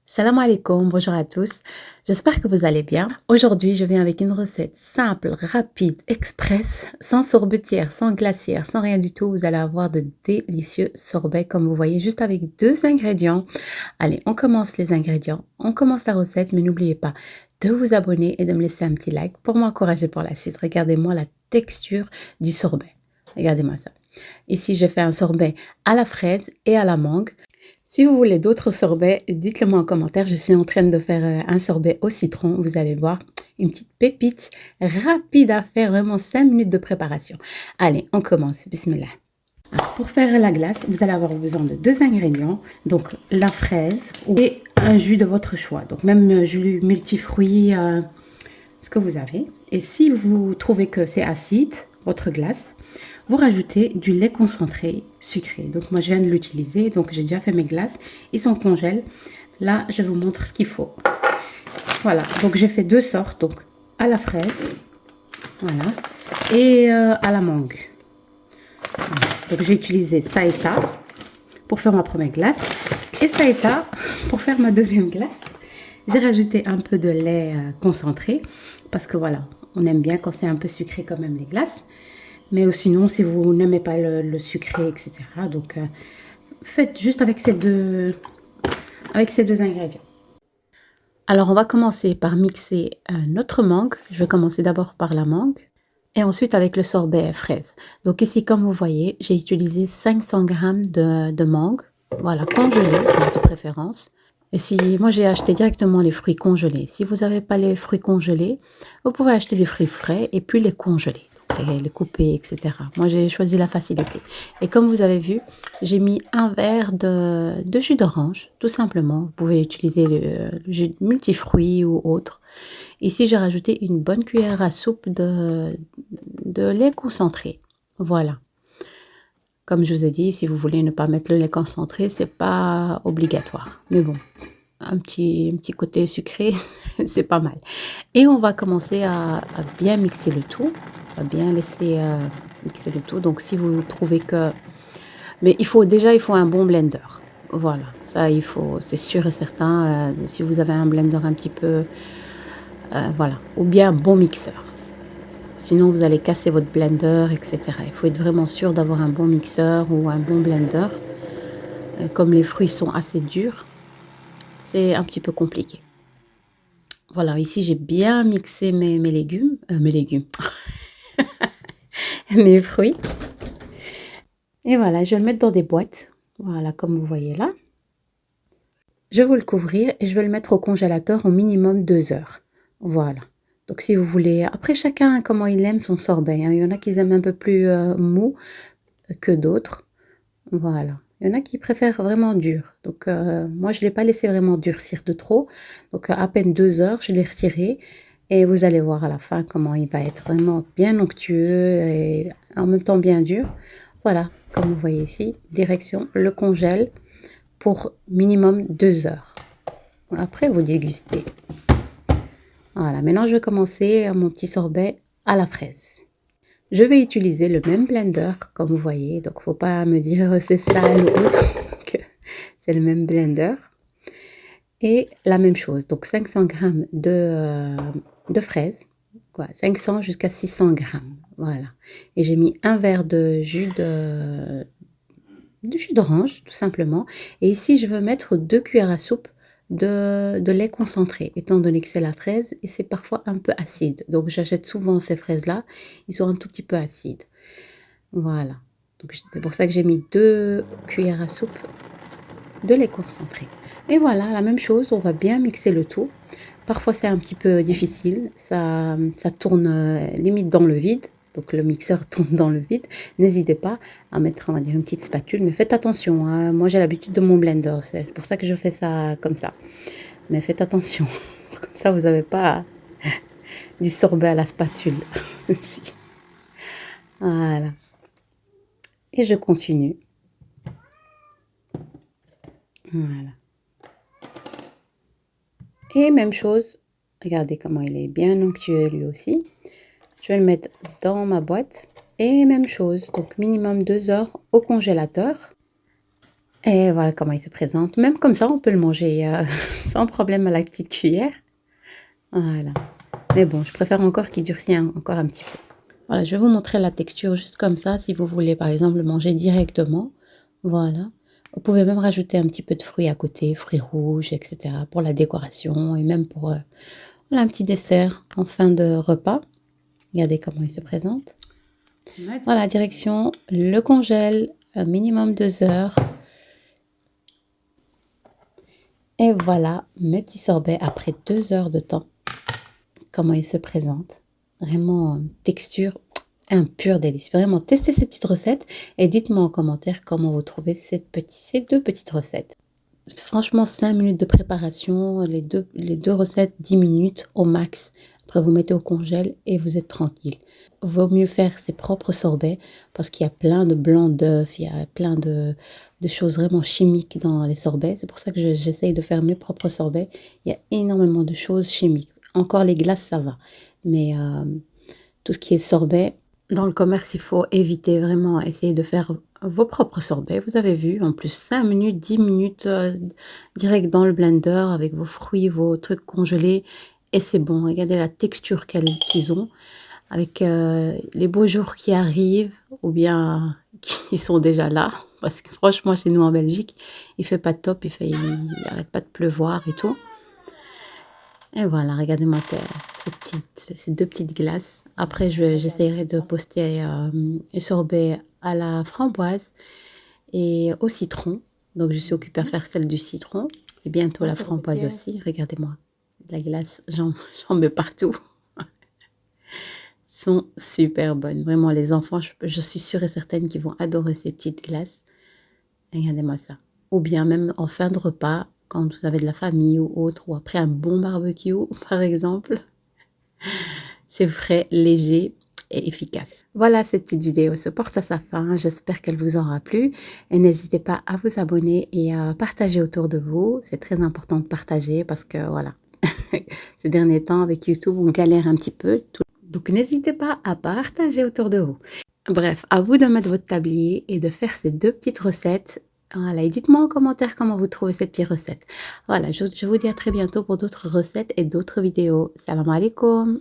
Salam alaikum, bonjour à tous. J'espère que vous allez bien. Aujourd'hui, je viens avec une recette simple, rapide, express, sans sorbetière, sans glacière, sans rien du tout. Vous allez avoir de délicieux sorbets, comme vous voyez, juste avec 2 ingrédients. Allez, on commence les ingrédients, on commence la recette, mais n'oubliez pas de vous abonner et de me laisser un petit like pour m'encourager pour la suite. Regardez-moi la texture du sorbet. Regardez-moi ça. Ici, je fais un sorbet à la fraise et à la mangue. Si vous voulez d'autres sorbets, dites-le moi en commentaire. Je suis en train de faire un sorbet au citron. Vous allez voir, une petite pépite rapide à faire, vraiment 5 minutes de préparation. Allez, on commence. Bismillah. Alors, pour faire la glace, vous allez avoir besoin de 2 ingrédients. Donc, la fraise et un jus de votre choix. Donc, même jus multifruits, ce que vous avez. Et si vous trouvez que c'est acide, votre glace, vous rajoutez du lait concentré sucré. Donc moi je viens de l'utiliser, donc j'ai déjà fait mes glaces, ils sont congèles. Là je vous montre ce qu'il faut. Voilà, donc j'ai fait 2 sortes, donc à la fraise, voilà, et à la mangue. Voilà. Donc j'ai utilisé ça et ça pour faire ma première glace, et ça pour faire ma deuxième glace. J'ai rajouté un peu de lait concentré, parce que voilà, on aime bien quand c'est un peu sucré quand même les glaces. Mais sinon, si vous n'aimez pas le sucré, etc. Donc, faites juste avec ces deux ingrédients. Alors, on va commencer par mixer notre mangue. Je vais commencer d'abord par la mangue et ensuite avec le sorbet fraise. Donc ici, comme vous voyez, j'ai utilisé 500 g de mangue. Voilà, congelée de préférence. Et si moi j'ai acheté directement les fruits congelés. Si vous n'avez pas les fruits congelés, vous pouvez acheter des fruits frais et puis les congeler. Les couper, etc. Moi, j'ai choisi la facilité. Et comme vous avez vu, j'ai mis un verre de jus d'orange, tout simplement. Vous pouvez utiliser le jus de multifruits ou autre. Ici, j'ai rajouté une bonne cuillère à soupe de lait concentré. Voilà. Comme je vous ai dit, si vous voulez ne pas mettre le lait concentré, c'est pas obligatoire. Mais bon, un petit côté sucré, c'est pas mal. Et on va commencer à bien mixer le tout. On va bien laisser mixer le tout. Donc si vous trouvez que... Mais il faut un bon blender. Voilà, ça il faut, c'est sûr et certain. Si vous avez un blender un petit peu... voilà, ou bien un bon mixeur. Sinon vous allez casser votre blender, etc. Il faut être vraiment sûr d'avoir un bon mixeur ou un bon blender. Comme les fruits sont assez durs, c'est un petit peu compliqué. Voilà, ici j'ai bien mixé mes légumes, mes fruits. Et voilà, je vais le mettre dans des boîtes. Voilà, comme vous voyez là. Je vais le couvrir et je vais le mettre au congélateur au minimum 2 heures. Voilà. Donc si vous voulez, après chacun comment il aime son sorbet. Hein. Il y en a qui aiment un peu plus mou que d'autres. Voilà. Il y en a qui préfèrent vraiment dur. Donc moi je ne l'ai pas laissé vraiment durcir de trop. Donc à peine 2 heures, je l'ai retiré. Et vous allez voir à la fin comment il va être vraiment bien onctueux et en même temps bien dur. Voilà, comme vous voyez ici, direction le congèle pour minimum 2 heures. Après, vous dégustez. Voilà, maintenant je vais commencer mon petit sorbet à la fraise. Je vais utiliser le même blender, comme vous voyez. Donc, faut pas me dire c'est sale ou autre. C'est le même blender. Et la même chose. Donc, 500 g de fraises. Quoi, 500 jusqu'à 600 g. Voilà. Et j'ai mis un verre de jus d'orange, tout simplement. Et ici, je veux mettre 2 cuillères à soupe de lait concentré, étant donné que c'est la fraise et c'est parfois un peu acide. Donc, j'achète souvent ces fraises-là. Ils sont un tout petit peu acides. Voilà. Donc, c'est pour ça que j'ai mis 2 cuillères à soupe de lait concentré. Et voilà, la même chose, on va bien mixer le tout. Parfois, c'est un petit peu difficile. Ça tourne limite dans le vide. Donc, le mixeur tourne dans le vide. N'hésitez pas à mettre, on va dire, une petite spatule. Mais faites attention. Hein. Moi, j'ai l'habitude de mon blender. C'est pour ça que je fais ça comme ça. Mais faites attention. Comme ça, vous n'avez pas du sorbet à la spatule. Voilà. Et je continue. Voilà. Et même chose, regardez comment il est bien onctueux lui aussi. Je vais le mettre dans ma boîte. Et même chose, donc minimum 2 heures au congélateur. Et voilà comment il se présente. Même comme ça, on peut le manger sans problème à la petite cuillère. Voilà. Mais bon, je préfère encore qu'il durcisse encore un petit peu. Voilà, je vais vous montrer la texture juste comme ça, si vous voulez par exemple le manger directement. Voilà. Vous pouvez même rajouter un petit peu de fruits à côté, fruits rouges, etc. pour la décoration et même pour voilà, un petit dessert en fin de repas. Regardez comment il se présente. Voilà, direction le congèle, un minimum 2 heures. Et voilà mes petits sorbets après 2 heures de temps. Comment ils se présentent. Vraiment texture, un pur délice. Vraiment, testez cette petite recette et dites-moi en commentaire comment vous trouvez ces deux petites recettes. Franchement, 5 minutes de préparation, les deux recettes, 10 minutes au max. Après, vous mettez au congèle et vous êtes tranquille. Vaut mieux faire ses propres sorbets parce qu'il y a plein de blancs d'œufs, il y a plein de choses vraiment chimiques dans les sorbets. C'est pour ça que j'essaye de faire mes propres sorbets. Il y a énormément de choses chimiques. Encore les glaces, ça va. Mais tout ce qui est sorbet, dans le commerce, il faut éviter vraiment, essayer de faire vos propres sorbets. Vous avez vu, en plus 5 minutes, 10 minutes direct dans le blender avec vos fruits, vos trucs congelés. Et c'est bon, regardez la texture qu'ils ont avec les beaux jours qui arrivent ou bien qui sont déjà là. Parce que franchement, chez nous en Belgique, il fait pas top, il n'arrête pas de pleuvoir et tout. Et voilà, regardez-moi ces deux petites glaces. Après, j'essaierai de poster un sorbet à la framboise et au citron. Donc, je suis occupée à faire celle du citron et bientôt la framboise aussi. Regardez-moi, la glace, j'en mets partout. Sont super bonnes. Vraiment, les enfants, je suis sûre et certaine qu'ils vont adorer ces petites glaces. Regardez-moi ça. Ou bien même en fin de repas, quand vous avez de la famille ou autre, ou après un bon barbecue, par exemple. C'est frais, léger et efficace. Voilà, cette petite vidéo se porte à sa fin. J'espère qu'elle vous aura plu. Et n'hésitez pas à vous abonner et à partager autour de vous. C'est très important de partager parce que voilà, ces derniers temps avec YouTube, on galère un petit peu. Donc n'hésitez pas à partager autour de vous. Bref, à vous de mettre votre tablier et de faire ces deux petites recettes. Voilà, et dites-moi en commentaire comment vous trouvez cette petite recette. Voilà, je vous dis à très bientôt pour d'autres recettes et d'autres vidéos. Salam alaikum.